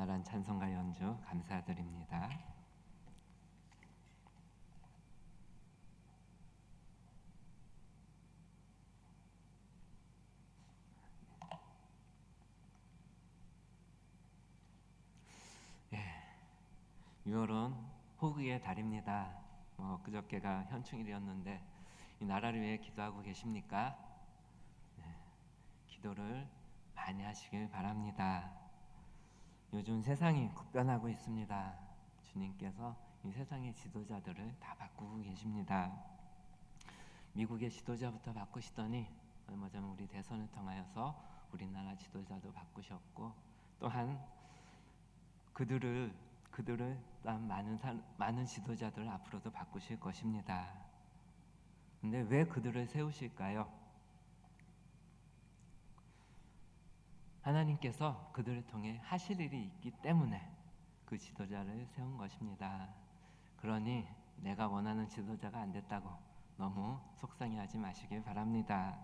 적절한 찬송가 연주 감사드립니다. 예, 6월은 호국의 달입니다. 그저께가 현충일이었는데 이 나라를 위해 기도하고 계십니까? 기도를 많이 하시길 바랍니다. 요즘 세상이 급변하고 있습니다. 주님께서 이 세상의 지도자들을 다 바꾸고 계십니다. 미국의 지도자부터 바꾸시더니 얼마 전 우리 대선을 통하여서 우리나라 지도자도 바꾸셨고, 또한 그들을 또한 많은 지도자들을 앞으로도 바꾸실 것입니다. 근데 왜 그들을 세우실까요? 하나님께서 그들을 통해 하실 일이 있기 때문에 그 지도자를 세운 것입니다. 그러니 내가 원하는 지도자가 안 됐다고 너무 속상해하지 마시길 바랍니다.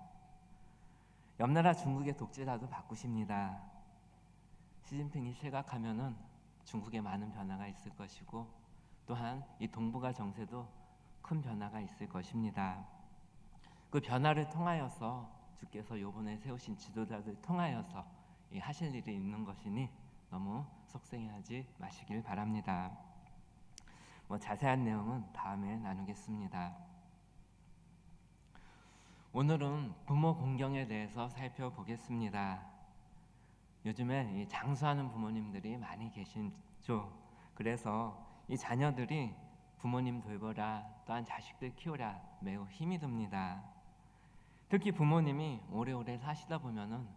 옆나라 중국의 독재자도 바꾸십니다. 시진핑이 실각하면은 중국에 많은 변화가 있을 것이고, 또한 이 동북아 정세도 큰 변화가 있을 것입니다. 그 변화를 통하여서 주께서 이번에 세우신 지도자들 통하여서 하실 일이 있는 것이니 너무 속상해하지 마시길 바랍니다. 자세한 내용은 다음에 나누겠습니다. 오늘은 부모 공경에 대해서 살펴보겠습니다. 요즘에 장수하는 부모님들이 많이 계시죠. 그래서 이 자녀들이 부모님 돌보라, 또한 자식들 키우라 매우 힘이 듭니다. 특히 부모님이 오래오래 사시다 보면은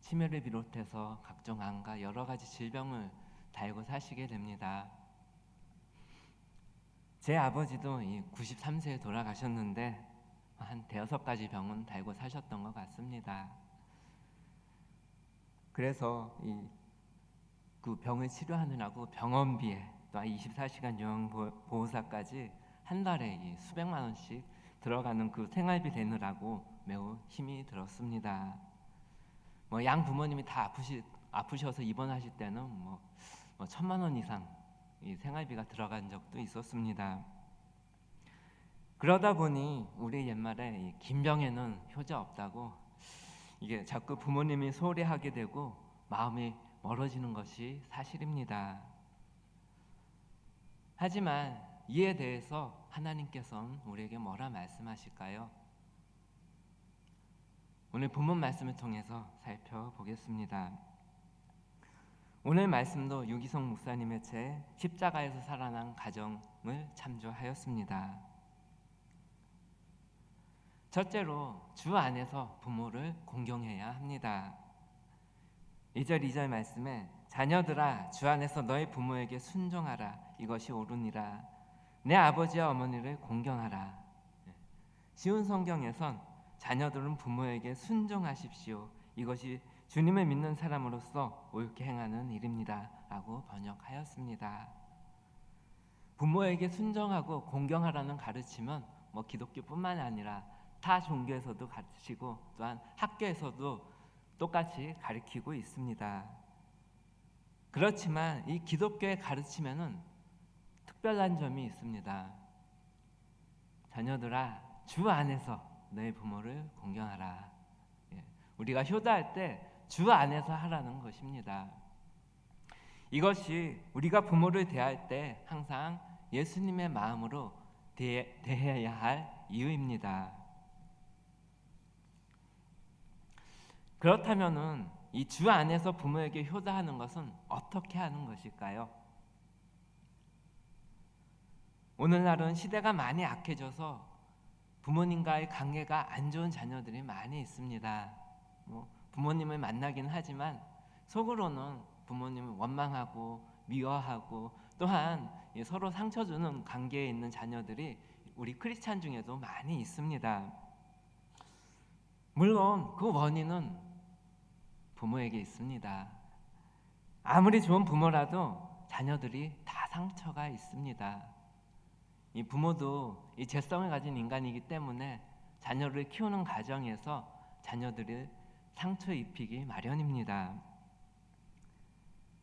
치매를 비롯해서 각종 암과 여러 가지 질병을 달고 사시게 됩니다. 제 아버지도 93세에 돌아가셨는데 한 대여섯 가지 병은 달고 사셨던 것 같습니다. 그래서 그 병을 치료하느라고 병원비에 또한 24시간 요양보호사까지 한 달에 수백만 원씩 들어가는 그 생활비 되느라고 매우 힘이 들었습니다. 양 부모님이 다 아프셔서 입원하실 때는 1,000만 원 이상 이 생활비가 들어간 적도 있었습니다. 그러다 보니 우리 옛말에 긴병에는 효자 없다고 이게 자꾸 부모님이 소홀히 하게 되고 마음이 멀어지는 것이 사실입니다. 하지만 이에 대해서 하나님께서는 우리에게 뭐라 말씀하실까요? 오늘 본문 말씀을 통해서 살펴보겠습니다. 오늘 말씀도 유기성 목사님의 책 십자가에서 살아난 가정을 참조하였습니다. 첫째로 주 안에서 부모를 공경해야 합니다. 1절 2절 말씀에 자녀들아 주 안에서 너희 부모에게 순종하라 이것이 옳으니라 내 아버지와 어머니를 공경하라. 쉬운 성경에선 자녀들은 부모에게 순종하십시오 이것이 주님을 믿는 사람으로서 옳게 행하는 일입니다 라고 번역하였습니다. 부모에게 순종하고 공경하라는 가르침은 기독교뿐만 아니라 타 종교에서도 가르치고 또한 학교에서도 똑같이 가르치고 있습니다. 그렇지만 이 기독교의 가르침에는 특별한 점이 있습니다. 자녀들아 주 안에서 너의 부모를 공경하라. 우리가 효도할 때 주 안에서 하라는 것입니다. 이것이 우리가 부모를 대할 때 항상 예수님의 마음으로 대해야 할 이유입니다. 그렇다면은 이 주 안에서 부모에게 효도하는 것은 어떻게 하는 것일까요? 오늘날은 시대가 많이 악해져서 부모님과의 관계가 안 좋은 자녀들이 많이 있습니다. 부모님을 만나긴 하지만 속으로는 부모님을 원망하고 미워하고 또한 서로 상처 주는 관계에 있는 자녀들이 우리 크리스찬 중에도 많이 있습니다. 물론 그 원인은 부모에게 있습니다. 아무리 좋은 부모라도 자녀들이 다 상처가 있습니다. 이 부모도 이 죄성을 가진 인간이기 때문에 자녀를 키우는 과정에서 자녀들을 상처 입히기 마련입니다.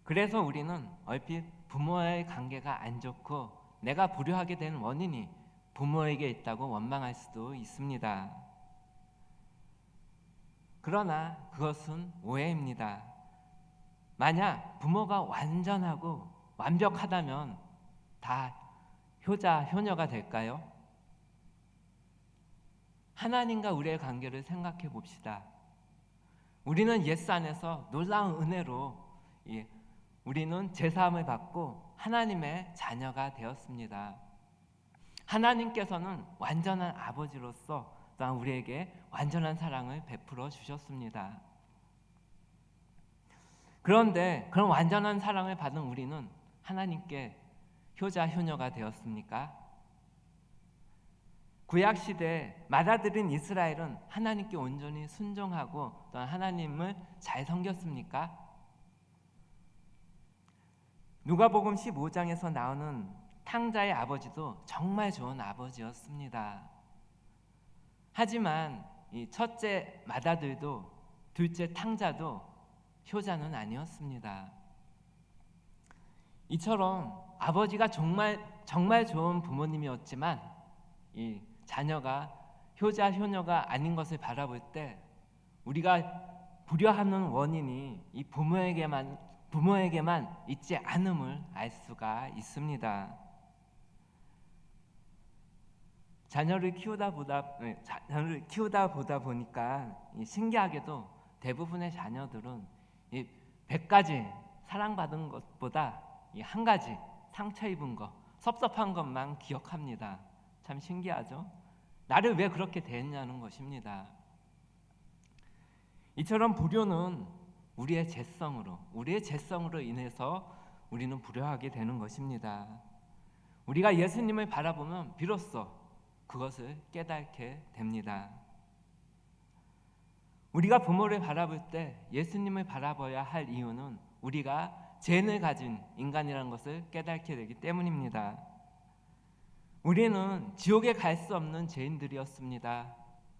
그래서 우리는 얼핏 부모와의 관계가 안 좋고 내가 불효하게 된 원인이 부모에게 있다고 원망할 수도 있습니다. 그러나 그것은 오해입니다. 만약 부모가 완전하고 완벽하다면 다 효자, 효녀가 될까요? 하나님과 우리의 관계를 생각해 봅시다. 우리는 예수 안에서 놀라운 은혜로 우리는 제사함을 받고 하나님의 자녀가 되었습니다. 하나님께서는 완전한 아버지로서 또한 우리에게 완전한 사랑을 베풀어 주셨습니다. 그런데 그런 완전한 사랑을 받은 우리는 하나님께 효자, 효녀가 되었습니까? 구약시대 맏아들인 이스라엘은 하나님께 온전히 순종하고 또한 하나님을 잘 섬겼습니까? 누가복음 15장에서 나오는 탕자의 아버지도 정말 좋은 아버지였습니다. 하지만 이 첫째 맏아들도 둘째 탕자도 효자는 아니었습니다. 이처럼 아버지가 정말 좋은 부모님이었지만 이 자녀가 효자, 효녀가 아닌 것을 바라볼 때 우리가 불효하는 원인이 이 부모에게만 있지 않음을 알 수가 있습니다. 자녀를 키우다 보다 보니까 신기하게도 대부분의 자녀들은 이 100가지 사랑받은 것보다 이 한 가지 상처 입은 것, 섭섭한 것만 기억합니다. 참 신기하죠? 나를 왜 그렇게 대했냐는 것입니다. 이처럼 불효는 우리의 죄성으로 인해서 우리는 불효하게 되는 것입니다. 우리가 예수님을 바라보면 비로소 그것을 깨닫게 됩니다. 우리가 부모를 바라볼 때 예수님을 바라봐야 할 이유는 우리가 죄를 가진 인간이라는 것을 깨닫게 되기 때문입니다. 우리는 지옥에 갈 수 없는 죄인들이었습니다.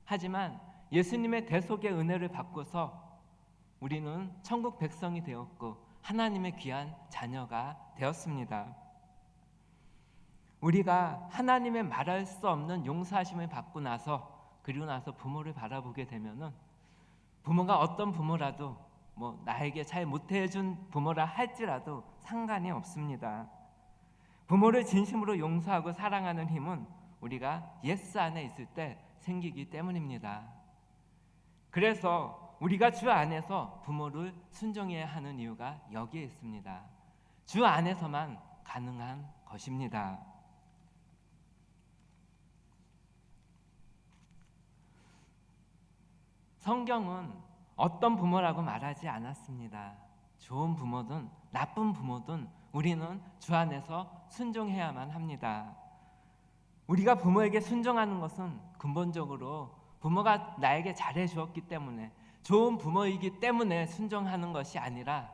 하지만 예수님의 대속의 은혜를 받고서 우리는 천국 백성이 되었고 하나님의 귀한 자녀가 되었습니다. 우리가 하나님의 말할 수 없는 용서하심을 받고 그리고 나서 부모를 바라보게 되면은 부모가 어떤 부모라도 나에게 잘 못해준 부모라 할지라도 상관이 없습니다. 부모를 진심으로 용서하고 사랑하는 힘은 우리가 예수 안에 있을 때 생기기 때문입니다. 그래서 우리가 주 안에서 부모를 순종해야 하는 이유가 여기에 있습니다. 주 안에서만 가능한 것입니다. 성경은 어떤 부모라고 말하지 않았습니다. 좋은 부모든 나쁜 부모든 우리는 주 안에서 순종해야만 합니다. 우리가 부모에게 순종하는 것은 근본적으로 부모가 나에게 잘해 주었기 때문에 좋은 부모이기 때문에 순종하는 것이 아니라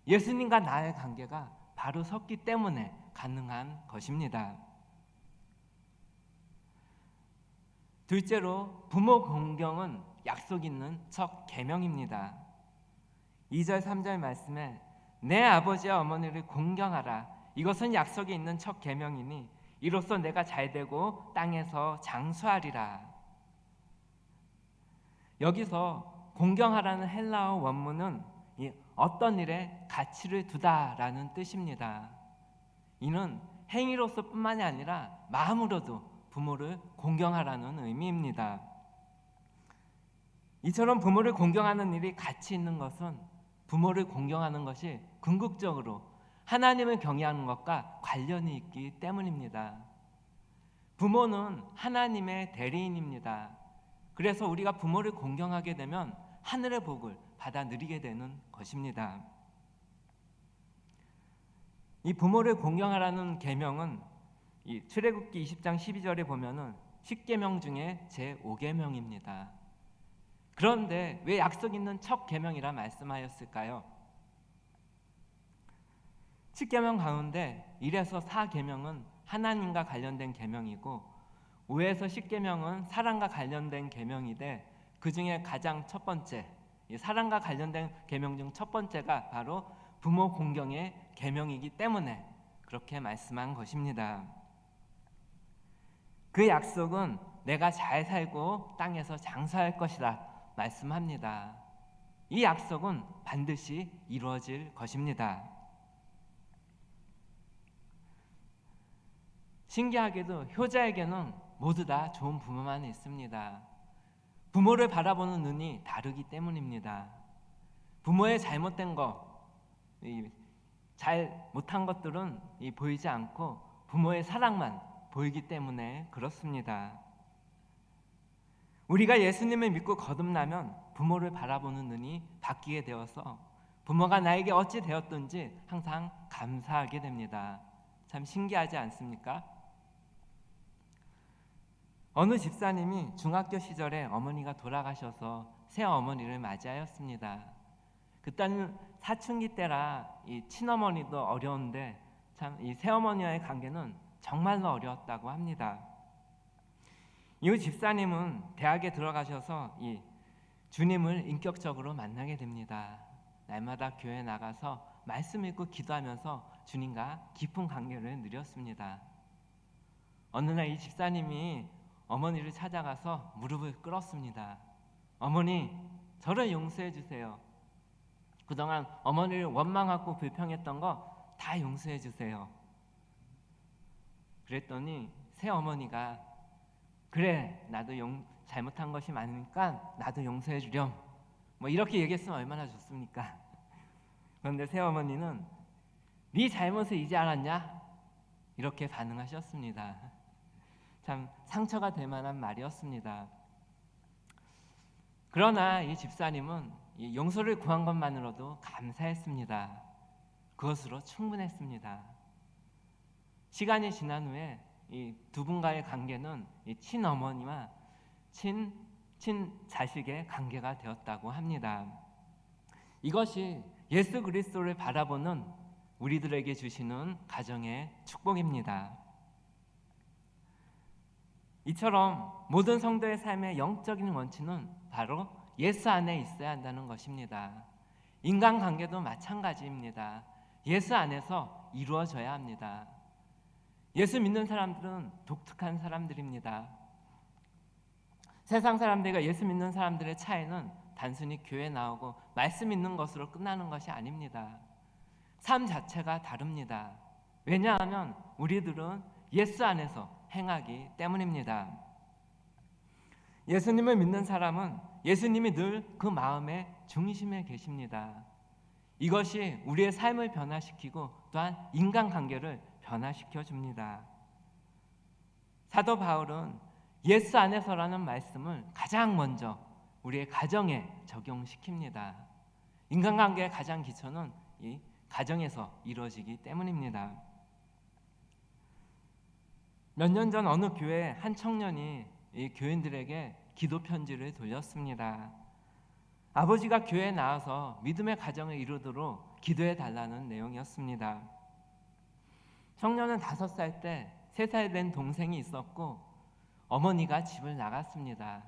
예수님과 나의 관계가 바로 섰기 때문에 가능한 것입니다. 둘째로 부모 공경은 약속 있는 첫 계명입니다. 2절 3절 말씀에 내 아버지와 어머니를 공경하라. 이것은 약속이 있는 첫 계명이니 이로써 내가 잘되고 땅에서 장수하리라. 여기서 공경하라는 헬라어 원문은 어떤 일에 가치를 두다라는 뜻입니다. 이는 행위로서뿐만이 아니라 마음으로도 부모를 공경하라는 의미입니다. 이처럼 부모를 공경하는 일이 가치 있는 것은 부모를 공경하는 것이 궁극적으로 하나님을 경외하는 것과 관련이 있기 때문입니다. 부모는 하나님의 대리인입니다. 그래서 우리가 부모를 공경하게 되면 하늘의 복을 받아 누리게 되는 것입니다. 이 부모를 공경하라는 계명은 이 출애굽기 20장 12절에 보면은 10계명 중에 제5계명입니다. 그런데 왜 약속 있는 첫 계명이라 말씀하였을까요? 10계명 가운데 1에서 4계명은 하나님과 관련된 계명이고 5에서 10계명은 사랑과 관련된 계명인데 그 중에 가장 첫 번째, 사랑과 관련된 계명 중 첫 번째가 바로 부모 공경의 계명이기 때문에 그렇게 말씀한 것입니다. 그 약속은 내가 잘 살고 땅에서 장사할 것이라 말씀합니다. 이 약속은 반드시 이루어질 것입니다. 신기하게도 효자에게는 모두 다 좋은 부모만 있습니다. 부모를 바라보는 눈이 다르기 때문입니다. 부모의 잘못된 것, 잘 못한 것들은 보이지 않고 부모의 사랑만 보이기 때문에 그렇습니다. 우리가 예수님을 믿고 거듭나면 부모를 바라보는 눈이 바뀌게 되어서 부모가 나에게 어찌 되었든지 항상 감사하게 됩니다. 참 신기하지 않습니까? 어느 집사님이 중학교 시절에 어머니가 돌아가셔서 새어머니를 맞이하였습니다. 그때는 사춘기 때라 이 친어머니도 어려운데 참 이 새어머니와의 관계는 정말로 어려웠다고 합니다. 이 집사님은 대학에 들어가셔서 이 주님을 인격적으로 만나게 됩니다. 날마다 교회에 나가서 말씀 읽고 기도하면서 주님과 깊은 관계를 누렸습니다. 어느 날 이 집사님이 어머니를 찾아가서 무릎을 꿇었습니다. 어머니, 저를 용서해 주세요. 그동안 어머니를 원망하고 불평했던 거 다 용서해 주세요. 그랬더니 새어머니가 그래, 나도 잘못한 것이 많으니까 나도 용서해 주렴. 뭐 이렇게 얘기했으면 얼마나 좋습니까? 그런데 새어머니는 네 잘못을 이제 알았냐? 이렇게 반응하셨습니다. 참 상처가 될 만한 말이었습니다. 그러나 이 집사님은 이 용서를 구한 것만으로도 감사했습니다. 그것으로 충분했습니다. 시간이 지난 후에 이 두 분과의 관계는 이 친어머니와 친자식의 관계가 되었다고 합니다. 이것이 예수 그리스도를 바라보는 우리들에게 주시는 가정의 축복입니다. 이처럼 모든 성도의 삶의 영적인 원칙은 바로 예수 안에 있어야 한다는 것입니다. 인간관계도 마찬가지입니다. 예수 안에서 이루어져야 합니다. 예수 믿는 사람들은 독특한 사람들입니다. 세상 사람들과 예수 믿는 사람들의 차이는 단순히 교회 나오고 말씀 있는 것으로 끝나는 것이 아닙니다. 삶 자체가 다릅니다. 왜냐하면 우리들은 예수 안에서 행하기 때문입니다. 예수님을 믿는 사람은 예수님이 늘 그 마음의 중심에 계십니다. 이것이 우리의 삶을 변화시키고 또한 인간관계를 변화시켜 줍니다. 사도 바울은 예수 안에서라는 말씀을 가장 먼저 우리의 가정에 적용시킵니다. 인간관계의 가장 기초는 이 가정에서 이루어지기 때문입니다. 몇 년 전 어느 교회 한 청년이 이 교인들에게 기도 편지를 돌렸습니다. 아버지가 교회에 나와서 믿음의 가정을 이루도록 기도해 달라는 내용이었습니다. 청년은 5살 때 3살 된 동생이 있었고 어머니가 집을 나갔습니다.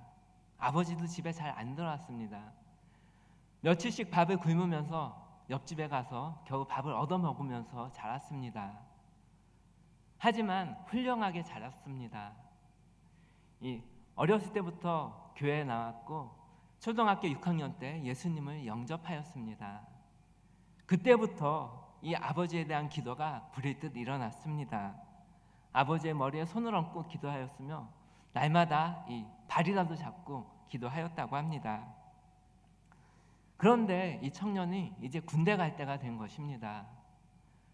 아버지도 집에 잘 안 들어왔습니다. 며칠씩 밥을 굶으면서 옆집에 가서 겨우 밥을 얻어먹으면서 자랐습니다. 하지만 훌륭하게 자랐습니다. 어렸을 때부터 교회에 나왔고 초등학교 6학년 때 예수님을 영접하였습니다. 그때부터 이 아버지에 대한 기도가 불일 듯 일어났습니다. 아버지의 머리에 손을 얹고 기도하였으며 날마다 이 발이라도 잡고 기도하였다고 합니다. 그런데 이 청년이 이제 군대 갈 때가 된 것입니다.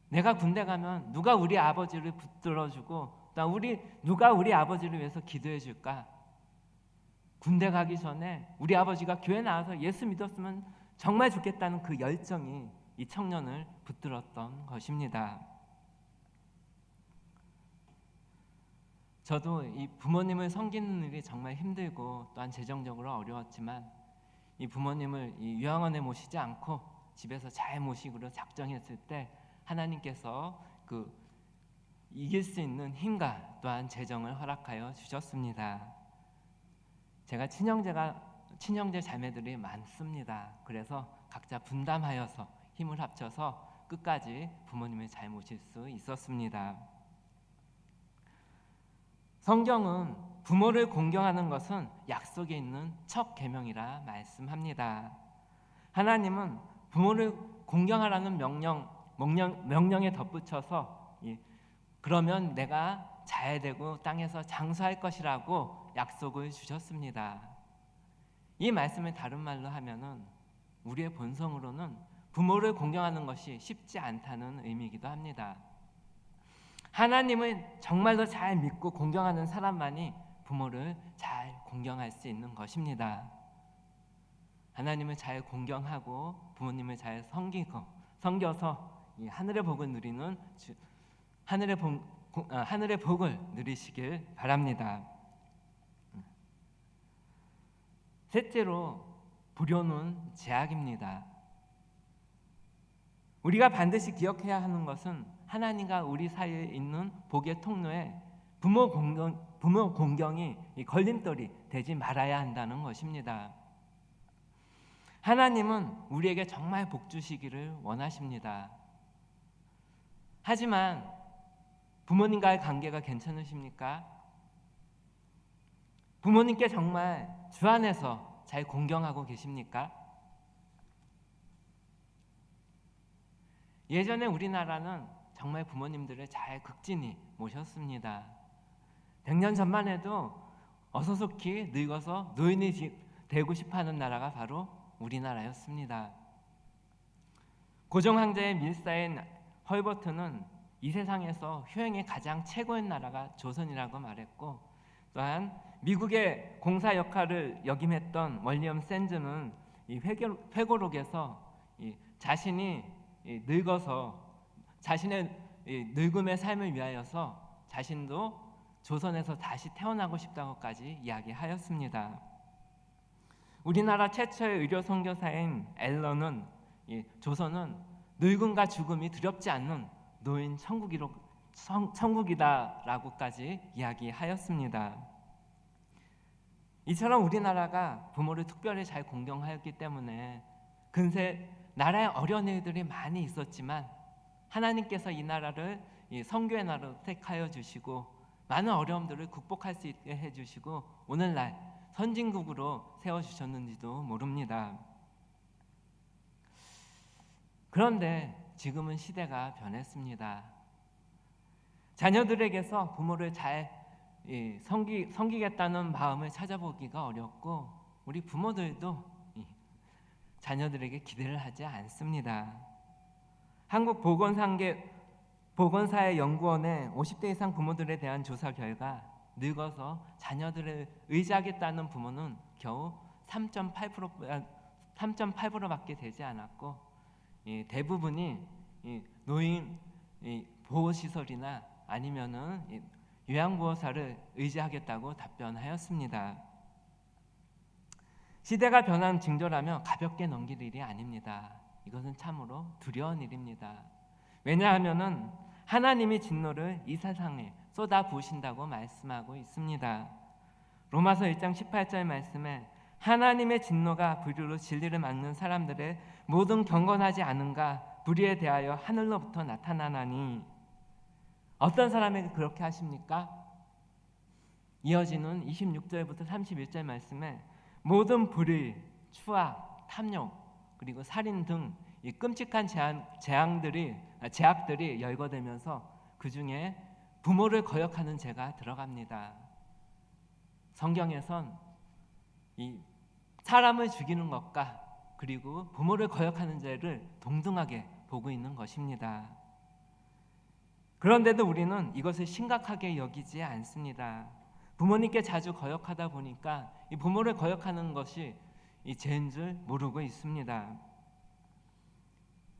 내가 군대 가면 누가 우리 아버지를 붙들어주고 또 누가 우리 아버지를 위해서 기도해 줄까? 군대 가기 전에 우리 아버지가 교회 나와서 예수 믿었으면 정말 좋겠다는 그 열정이 이 청년을 붙들었던 것입니다. 저도 이 부모님을 섬기는 일이 정말 힘들고 또한 재정적으로 어려웠지만 이 부모님을 이 요양원에 모시지 않고 집에서 잘 모시기로 작정했을 때 하나님께서 그 이길 수 있는 힘과 또한 재정을 허락하여 주셨습니다. 제가 친형제 자매들이 많습니다. 그래서 각자 분담하여서 힘을 합쳐서 끝까지 부모님을 잘 모실 수 있었습니다. 성경은 부모를 공경하는 것은 약속에 있는 첫 계명이라 말씀합니다. 하나님은 부모를 공경하라는 명령에 덧붙여서 그러면 내가 잘 되고 땅에서 장수할 것이라고 약속을 주셨습니다. 이 말씀을 다른 말로 하면은 우리의 본성으로는 부모를 공경하는 것이 쉽지 않다는 의미이기도 합니다. 하나님을 정말로 잘 믿고 공경하는 사람만이 부모를 잘 공경할 수 있는 것입니다. 하나님을 잘 공경하고 부모님을 잘 섬겨서 이 하늘의 복을 누리는 하늘의 복을 누리시길 바랍니다. 셋째로, 불효는 제약입니다. 우리가 반드시 기억해야 하는 것은 하나님과 우리 사이에 있는 복의 통로에 부모 공경이 걸림돌이 되지 말아야 한다는 것입니다. 하나님은 우리에게 정말 복 주시기를 원하십니다. 하지만 부모님과의 관계가 괜찮으십니까? 부모님께 정말 주 안에서 잘 공경하고 계십니까? 예전에 우리나라는 정말 부모님들을 잘 극진히 모셨습니다. 100년 전만 해도 어서속히 늙어서 노인이 되고 싶어하는 나라가 바로 우리나라였습니다. 고종 황제의 밀사인 헐버트는 이 세상에서 효행이 가장 최고인 나라가 조선이라고 말했고, 또한 미국의 공사 역할을 역임했던 월리엄 샌즈는 이 회고록에서 자신이 늙어서 자신의 늙음의 삶을 위하여서 자신도 조선에서 다시 태어나고 싶다고까지 이야기하였습니다. 우리나라 최초의 의료 선교사인 앨런은 조선은 늙음과 죽음이 두렵지 않는 노인 천국이다라고까지 이야기하였습니다. 이처럼 우리나라가 부모를 특별히 잘 공경하였기 때문에 근세 나라에 어려운 일들이 많이 있었지만 하나님께서 이 나라를 선교의 나라로 택하여 주시고 많은 어려움들을 극복할 수 있게 해주시고 오늘날 선진국으로 세워주셨는지도 모릅니다. 그런데 지금은 시대가 변했습니다. 자녀들에게서 부모를 잘 섬기겠다는 마음을 찾아보기가 어렵고 우리 부모들도 자녀들에게 기대를 하지 않습니다. 한국보건사회연구원의 50대 이상 부모들에 대한 조사 결과 늙어서 자녀들을 의지하겠다는 부모는 겨우 3.8%밖에 되지 않았고 대부분이 노인 보호시설이나 아니면은 요양보호사를 의지하겠다고 답변하였습니다. 시대가 변한 징조라면 가볍게 넘길 일이 아닙니다. 이것은 참으로 두려운 일입니다. 왜냐하면은 하나님이 진노를 이 세상에 쏟아 부으신다고 말씀하고 있습니다. 로마서 1장 18절 말씀에 하나님의 진노가 불의로 진리를 막는 사람들의 모든 경건하지 않은가 불의에 대하여 하늘로부터 나타나나니. 어떤 사람에게 그렇게 하십니까? 이어지는 26절부터 31절 말씀에 모든 불의, 추악, 탐욕, 그리고 살인 등 이 끔찍한 죄악들이 열거되면서 그 중에 부모를 거역하는 죄가 들어갑니다. 성경에선 이 사람을 죽이는 것과 그리고 부모를 거역하는 죄를 동등하게 보고 있는 것입니다. 그런데도 우리는 이것을 심각하게 여기지 않습니다. 부모님께 자주 거역하다 보니까 이 부모를 거역하는 것이 이 죄인 줄 모르고 있습니다.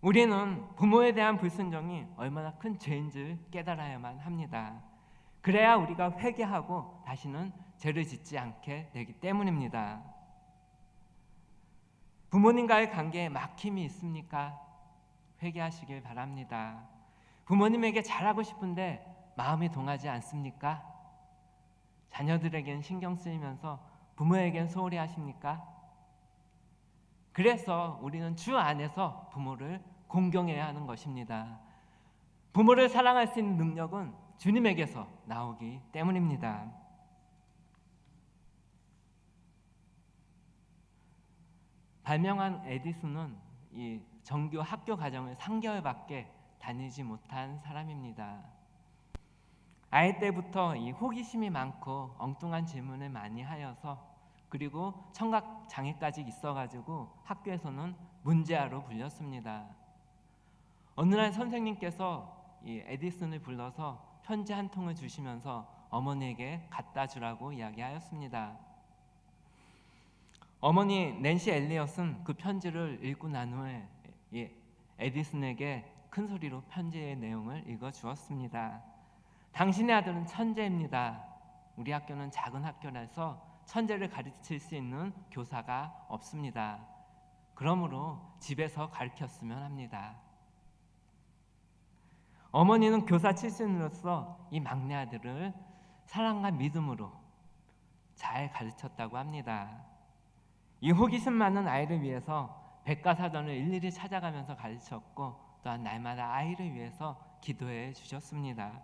우리는 부모에 대한 불순종이 얼마나 큰 죄인 줄 깨달아야만 합니다. 그래야 우리가 회개하고 다시는 죄를 짓지 않게 되기 때문입니다. 부모님과의 관계에 막힘이 있습니까? 회개하시길 바랍니다. 부모님에게 잘하고 싶은데 마음이 동하지 않습니까? 자녀들에겐 신경 쓰이면서 부모에겐 소홀히 하십니까? 그래서 우리는 주 안에서 부모를 공경해야 하는 것입니다. 부모를 사랑할 수 있는 능력은 주님에게서 나오기 때문입니다. 발명한 에디슨은 이 정규 학교 과정을 3개월밖에 다니지 못한 사람입니다. 아이 때부터 이 호기심이 많고 엉뚱한 질문을 많이 하여서, 그리고 청각 장애까지 있어가지고 학교에서는 문제아로 불렸습니다. 어느 날 선생님께서 이 에디슨을 불러서 편지 한 통을 주시면서 어머니에게 갖다 주라고 이야기하였습니다. 어머니 낸시 엘리엇은 그 편지를 읽고 난 후에 에디슨에게 큰 소리로 편지의 내용을 읽어 주었습니다. 당신의 아들은 천재입니다. 우리 학교는 작은 학교라서 천재를 가르칠 수 있는 교사가 없습니다. 그러므로 집에서 가르쳤으면 합니다. 어머니는 교사 출신으로서 이 막내 아들을 사랑과 믿음으로 잘 가르쳤다고 합니다. 이 호기심 많은 아이를 위해서 백과사전을 일일이 찾아가면서 가르쳤고, 또한 날마다 아이를 위해서 기도해 주셨습니다.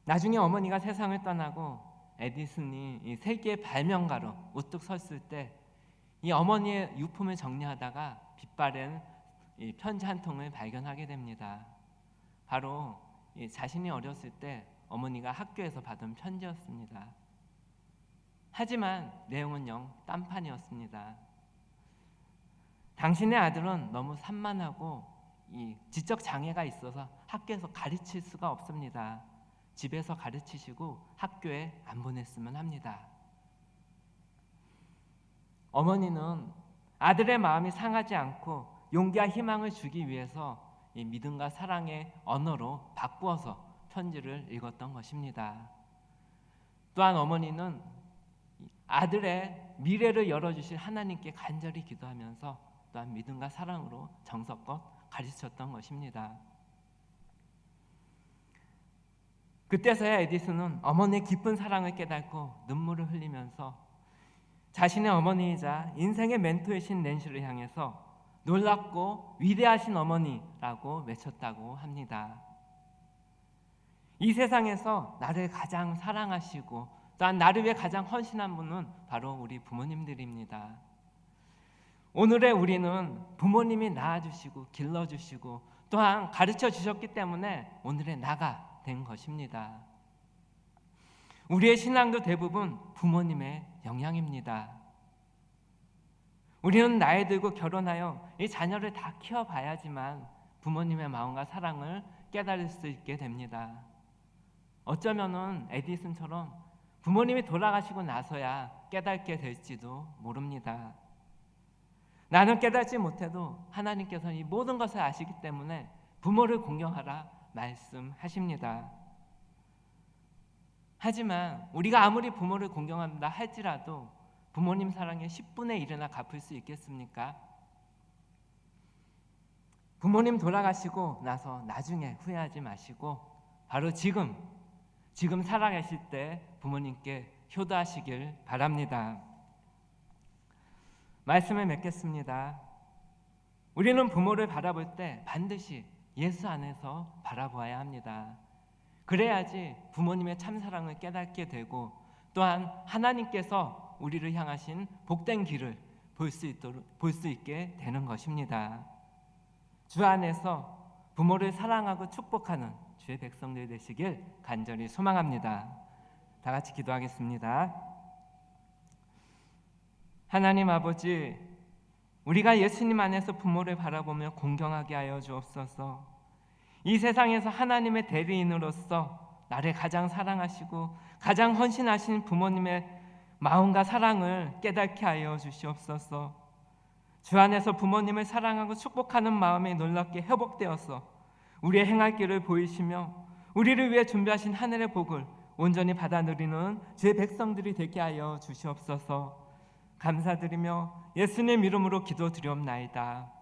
나중에 어머니가 세상을 떠나고 에디슨이 이 세계의 발명가로 우뚝 섰을 때, 이 어머니의 유품을 정리하다가 빛바랜 이 편지 한 통을 발견하게 됩니다. 바로 자신이 어렸을 때 어머니가 학교에서 받은 편지였습니다. 하지만 내용은 영 딴판이었습니다. 당신의 아들은 너무 산만하고 이 지적 장애가 있어서 학교에서 가르칠 수가 없습니다. 집에서 가르치시고 학교에 안 보냈으면 합니다. 어머니는 아들의 마음이 상하지 않고 용기와 희망을 주기 위해서 이 믿음과 사랑의 언어로 바꾸어서 편지를 읽었던 것입니다. 또한 어머니는 아들의 미래를 열어주실 하나님께 간절히 기도하면서 또한 믿음과 사랑으로 정성껏 가르쳤던 것입니다. 그때서야 에디슨은 어머니의 깊은 사랑을 깨닫고 눈물을 흘리면서 자신의 어머니이자 인생의 멘토이신 낸시를 향해서 놀랍고 위대하신 어머니라고 외쳤다고 합니다. 이 세상에서 나를 가장 사랑하시고 또한 나를 위해 가장 헌신한 분은 바로 우리 부모님들입니다. 오늘의 우리는 부모님이 낳아주시고 길러주시고 또한 가르쳐 주셨기 때문에 오늘의 나가 된 것입니다. 우리의 신앙도 대부분 부모님의 영향입니다. 우리는 나이 들고 결혼하여 이 자녀를 다 키워봐야지만 부모님의 마음과 사랑을 깨달을 수 있게 됩니다. 어쩌면은 에디슨처럼 부모님이 돌아가시고 나서야 깨닫게 될지도 모릅니다. 나는 깨닫지 못해도 하나님께서는 이 모든 것을 아시기 때문에 부모를 공경하라 말씀하십니다. 하지만 우리가 아무리 부모를 공경한다 할지라도 부모님 사랑의 10분의 1이나 갚을 수 있겠습니까? 부모님 돌아가시고 나서 나중에 후회하지 마시고 바로 지금 살아계실 때 부모님께 효도하시길 바랍니다. 말씀을 맺겠습니다. 우리는 부모를 바라볼 때 반드시 예수 안에서 바라보아야 합니다. 그래야지 부모님의 참사랑을 깨닫게 되고 또한 하나님께서 우리를 향하신 복된 길을 볼 수 있게 되는 것입니다. 주 안에서 부모를 사랑하고 축복하는 주의 백성들 되시길 간절히 소망합니다. 다 같이 기도하겠습니다. 하나님 아버지, 우리가 예수님 안에서 부모를 바라보며 공경하게 하여 주옵소서. 이 세상에서 하나님의 대리인으로서 나를 가장 사랑하시고 가장 헌신하신 부모님의 마음과 사랑을 깨닫게 하여 주시옵소서. 주 안에서 부모님을 사랑하고 축복하는 마음이 놀랍게 회복되어서 우리의 행할 길을 보이시며 우리를 위해 준비하신 하늘의 복을 온전히 받아 누리는 주의 백성들이 되게 하여 주시옵소서. 감사드리며 예수님 이름으로 기도드리옵나이다.